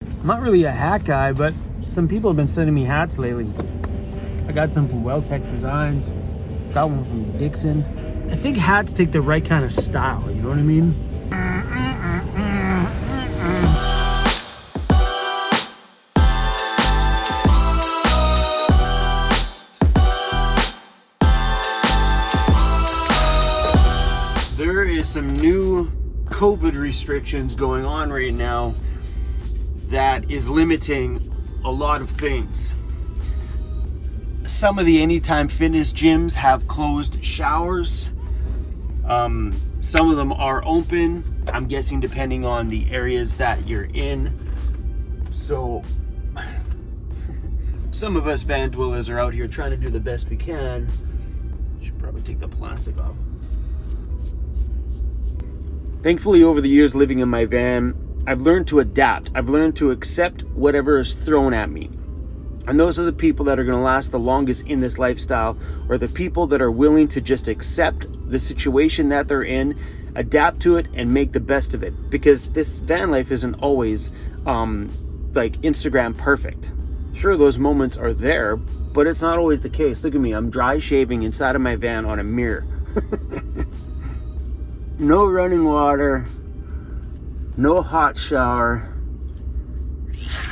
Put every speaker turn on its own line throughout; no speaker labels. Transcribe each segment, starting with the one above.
I'm not really a hat guy, but some people have been sending me hats lately. I got some from Well-Tech Designs, got one from Dixon. I think hats take the right kind of style, you know what I mean? There is some new COVID restrictions going on right now that is limiting a lot of things. Some of the Anytime Fitness gyms have closed showers. Some of them are open, I'm guessing depending on the areas that you're in. So some of us van dwellers are out here trying to do the best we can. Should probably take the plastic off. Thankfully, over the years living in my van, I've learned to adapt. I've learned to accept whatever is thrown at me. And those are the people that are going to last the longest in this lifestyle, or the people that are willing to just accept the situation that they're in, adapt to it, and make the best of it. Because this van life isn't always like Instagram perfect. Sure, those moments are there, but it's not always the case. Look at me, I'm dry shaving inside of my van on a mirror. No running water, no hot shower.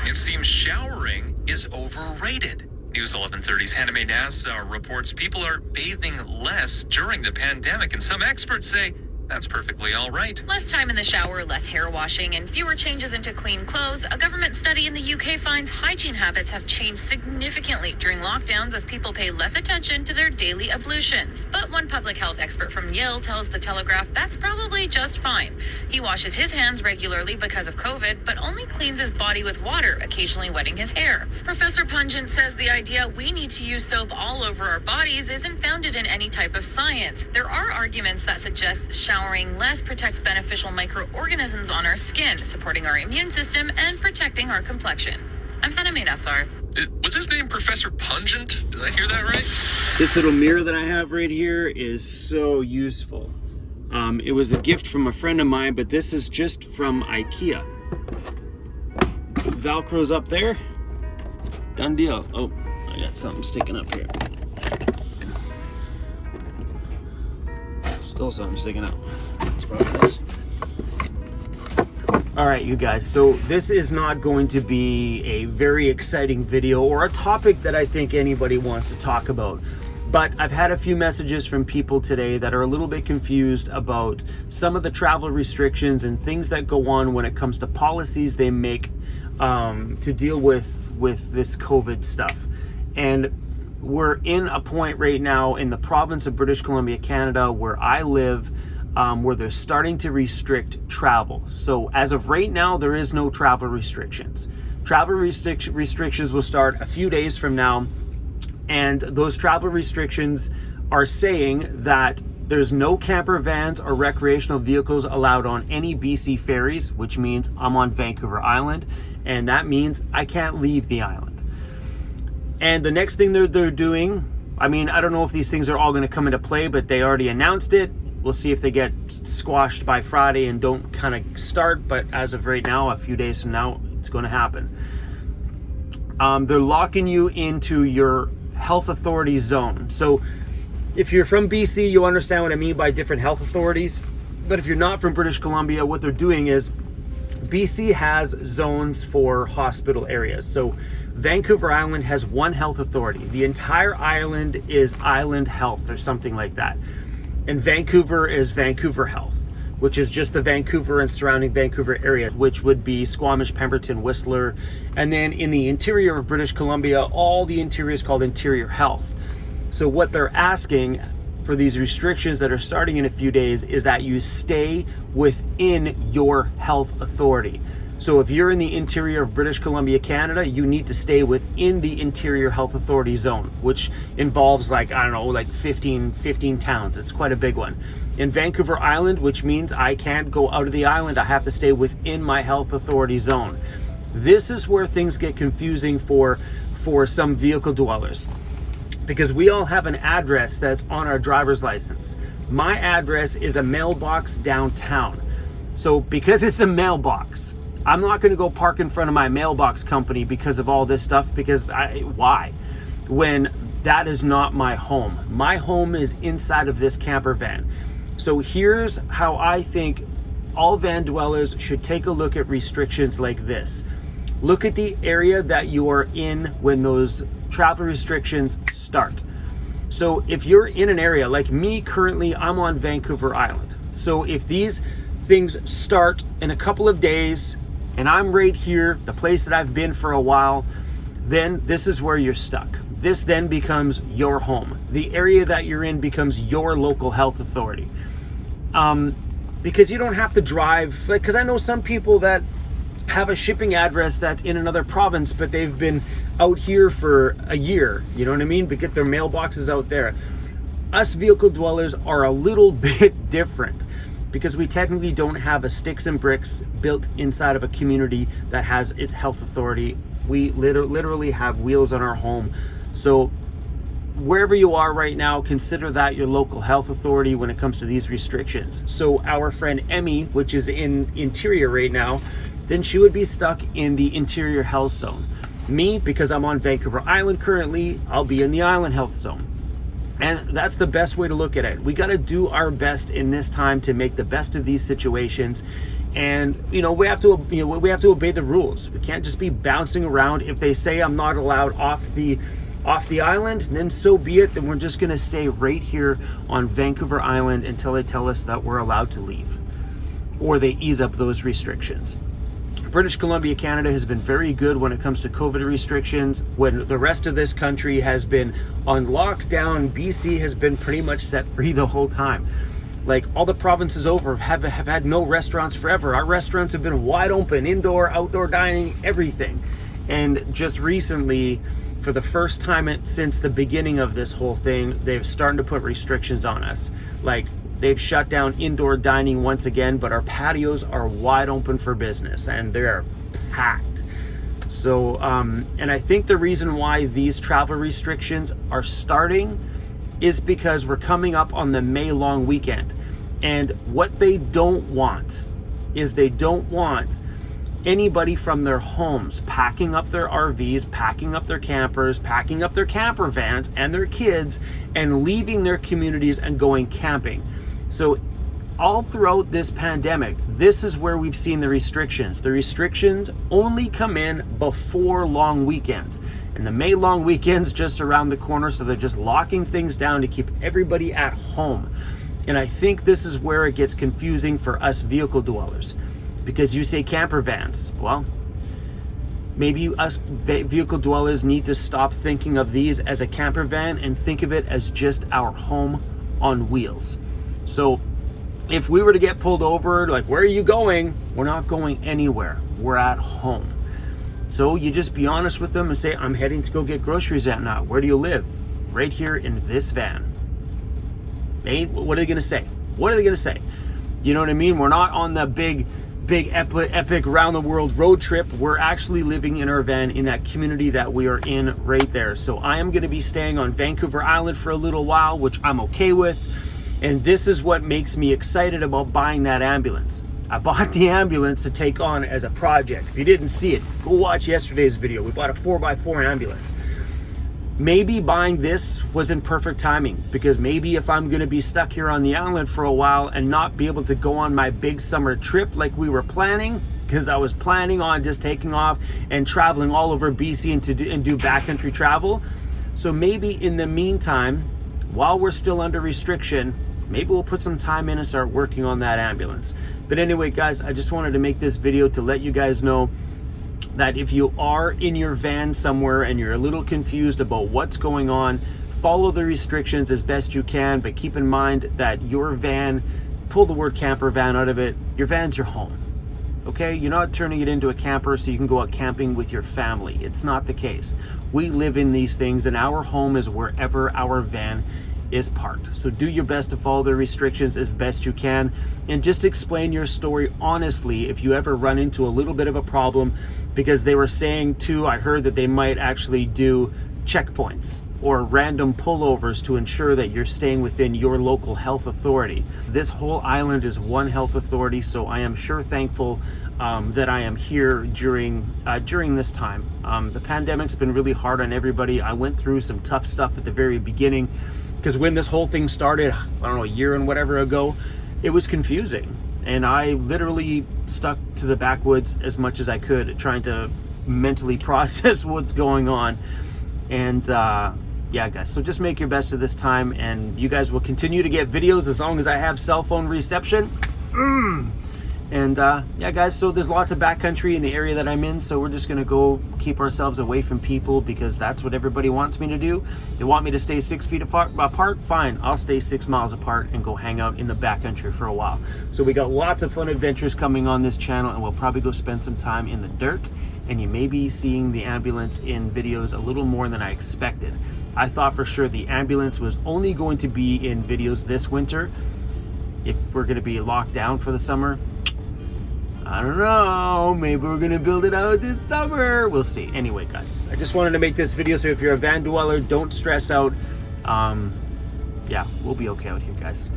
It seems showering is overrated. News 1130's Hannah Mae Nassar reports people are bathing less during the pandemic, and some experts say that's perfectly all right.
Less time in the shower, less hair washing, and fewer changes into clean clothes. A government study in the UK finds hygiene habits have changed significantly during lockdowns as people pay less attention to their daily ablutions. But one public health expert from Yale tells The Telegraph that's probably just fine. He washes his hands regularly because of COVID, but only cleans his body with water, occasionally wetting his hair. Professor Pungent says the idea we need to use soap all over our bodies isn't founded in any type of science. There are arguments that suggest showering less protects beneficial microorganisms on our skin, supporting our immune system and protecting our complexion. I'm Hannah Mae Nassar.
Was his name Professor Pungent? Did I hear that right?
This little mirror that I have right here is so useful. It was a gift from a friend of mine, but this is just from IKEA. Velcro's up there. Done deal. Oh, I got something sticking up here. Still something sticking out. That's probably this. All right, you guys, so this is not going to be a very exciting video or a topic that I think anybody wants to talk about. But I've had a few messages from people today that are a little bit confused about some of the travel restrictions and things that go on when it comes to policies they make to deal with this COVID stuff. And we're in a point right now in the province of British Columbia, Canada, where I live, where they're starting to restrict travel. So as of right now, there is no travel restrictions. Travel restrictions will start a few days from now. And those travel restrictions are saying that there's no camper vans or recreational vehicles allowed on any BC ferries, which means I'm on Vancouver Island, and that means I can't leave the island. And the next thing they're doing, I mean, I don't know if these things are all going to come into play, but they already announced it. We'll see if they get squashed by Friday and don't kind of start, but as of right now, a few days from now, it's going to happen. They're locking you into your health authority zone. So if you're from BC, you'll understand what I mean by different health authorities. But if you're not from British Columbia, what they're doing is BC has zones for hospital areas. So Vancouver Island has one health authority. The entire island is Island Health or something like that. And Vancouver is Vancouver Health, which is just the Vancouver and surrounding Vancouver area, which would be Squamish, Pemberton, Whistler. And then in the interior of British Columbia, all the interior is called Interior Health. So what they're asking for these restrictions that are starting in a few days is that you stay within your health authority. So if you're in the interior of British Columbia, Canada, you need to stay within the Interior Health Authority zone, which involves like 15 towns. It's quite a big one. In Vancouver Island, which means I can't go out of the island, I have to stay within my health authority zone. This is where things get confusing for some vehicle dwellers, because we all have an address that's on our driver's license. My address is a mailbox downtown. So because it's a mailbox, I'm not going to go park in front of my mailbox company because of all this stuff, because why? When that is not my home. My home is inside of this camper van. So here's how I think all van dwellers should take a look at restrictions like this. Look at the area that you are in when those travel restrictions start. So if you're in an area like me currently, I'm on Vancouver Island. So if these things start in a couple of days and I'm right here, the place that I've been for a while, then this is where you're stuck. This then becomes your home. The area that you're in becomes your local health authority. Because you don't have to drive, because I know some people that have a shipping address that's in another province, but they've been out here for a year, you know what I mean? Because their mailboxes out there. Us vehicle dwellers are a little bit different because we technically don't have a sticks and bricks built inside of a community that has its health authority. We literally have wheels on our home. So wherever you are right now, consider that your local health authority when it comes to these restrictions. So our friend Emmy, which is in Interior right now, then she would be stuck in the Interior health zone. Me, because I'm on Vancouver Island currently, I'll be in the Island health zone. And that's the best way to look at it. We got to do our best in this time to make the best of these situations. And we have to obey the rules. We can't just be bouncing around. If they say I'm not allowed off the island, then so be it. Then we're just going to stay right here on Vancouver Island until they tell us that we're allowed to leave or they ease up those restrictions. British Columbia, Canada has been very good when it comes to COVID restrictions. When the rest of this country has been on lockdown, BC has been pretty much set free the whole time. Like all the provinces over have had no restaurants forever. Our restaurants have been wide open, indoor, outdoor dining, everything. And just recently, for the first time since the beginning of this whole thing, they've started to put restrictions on us. Like they've shut down indoor dining once again, but our patios are wide open for business and they're packed. So, and I think the reason why these travel restrictions are starting is because we're coming up on the May long weekend. And what they don't want is they don't want anybody from their homes packing up their RVs, packing up their campers, packing up their camper vans and their kids and leaving their communities and going camping. So all throughout this pandemic, this is where we've seen the restrictions. The restrictions only come in before long weekends. And the May long weekend's just around the corner, so they're just locking things down to keep everybody at home. And I think this is where it gets confusing for us vehicle dwellers. Because you say camper vans. Well, maybe us vehicle dwellers need to stop thinking of these as a camper van and think of it as just our home on wheels. So if we were to get pulled over, like, where are you going? We're not going anywhere. We're at home. So you just be honest with them and say, I'm heading to go get groceries at night. Where do you live? Right here in this van. What are they going to say? What are they going to say? You know what I mean? We're not on the big epic round the world road trip. We're actually living in our van in that community that we are in right there. So I am going to be staying on Vancouver Island for a little while, which I'm okay with. And this is what makes me excited about buying that ambulance. I bought the ambulance to take on as a project. If you didn't see it, go watch yesterday's video. We bought a 4x4 ambulance. Maybe buying this was in perfect timing, because maybe if I'm going to be stuck here on the island for a while and not be able to go on my big summer trip like we were planning, because I was planning on just taking off and traveling all over BC and do backcountry travel. So maybe in the meantime, while we're still under restriction, maybe we'll put some time in and start working on that ambulance. But anyway, guys, I just wanted to make this video to let you guys know that if you are in your van somewhere and you're a little confused about what's going on, follow the restrictions as best you can, but keep in mind that your van, pull the word camper van out of it, your van's your home. Okay, you're not turning it into a camper so you can go out camping with your family. It's not the case. We live in these things and our home is wherever our van is parked. So do your best to follow the restrictions as best you can, and just explain your story honestly if you ever run into a little bit of a problem, because they were saying too, I heard that they might actually do checkpoints or random pullovers to ensure that you're staying within your local health authority. This whole island is one health authority, so I am sure thankful that I am here during this time. The pandemic's been really hard on everybody. I went through some tough stuff at the very beginning, because when this whole thing started, I don't know, a year and whatever ago, it was confusing. And I literally stuck to the backwoods as much as I could, trying to mentally process what's going on. And yeah, guys, so just make your best of this time, and you guys will continue to get videos as long as I have cell phone reception. And yeah, guys, so there's lots of backcountry in the area that I'm in, so we're just gonna go keep ourselves away from people, because that's what everybody wants me to do. They want me to stay 6 feet apart, fine, I'll stay 6 miles apart and go hang out in the backcountry for a while. So we got lots of fun adventures coming on this channel, and we'll probably go spend some time in the dirt, and you may be seeing the ambulance in videos a little more than I expected. I thought for sure the ambulance was only going to be in videos this winter. If we're gonna be locked down for the summer, I don't know, maybe we're gonna build it out this summer. We'll see. Anyway, guys, I just wanted to make this video, so if you're a van dweller, don't stress out. Yeah, we'll be okay out here, guys.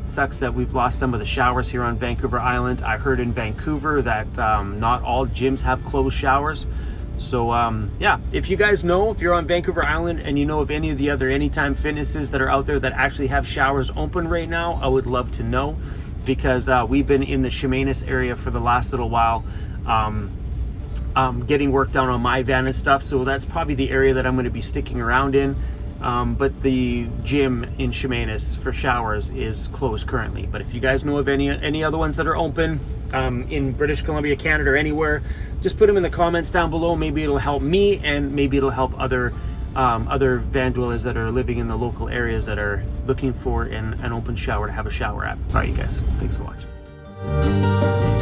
Sucks that we've lost some of the showers here on Vancouver Island. I heard in Vancouver that not all gyms have closed showers. So yeah, if you guys know, if you're on Vancouver Island and you know of any of the other Anytime Fitnesses that are out there that actually have showers open right now, I would love to know, because we've been in the Chemainus area for the last little while, getting work done on my van and stuff. So that's probably the area that I'm going to be sticking around in. But the gym in Chemainus for showers is closed currently. But if you guys know of any other ones that are open in British Columbia, Canada, or anywhere, just put them in the comments down below. Maybe it'll help me, and maybe it'll help other van dwellers that are living in the local areas that are looking for an open shower to have a shower at. All right, you guys, thanks for watching.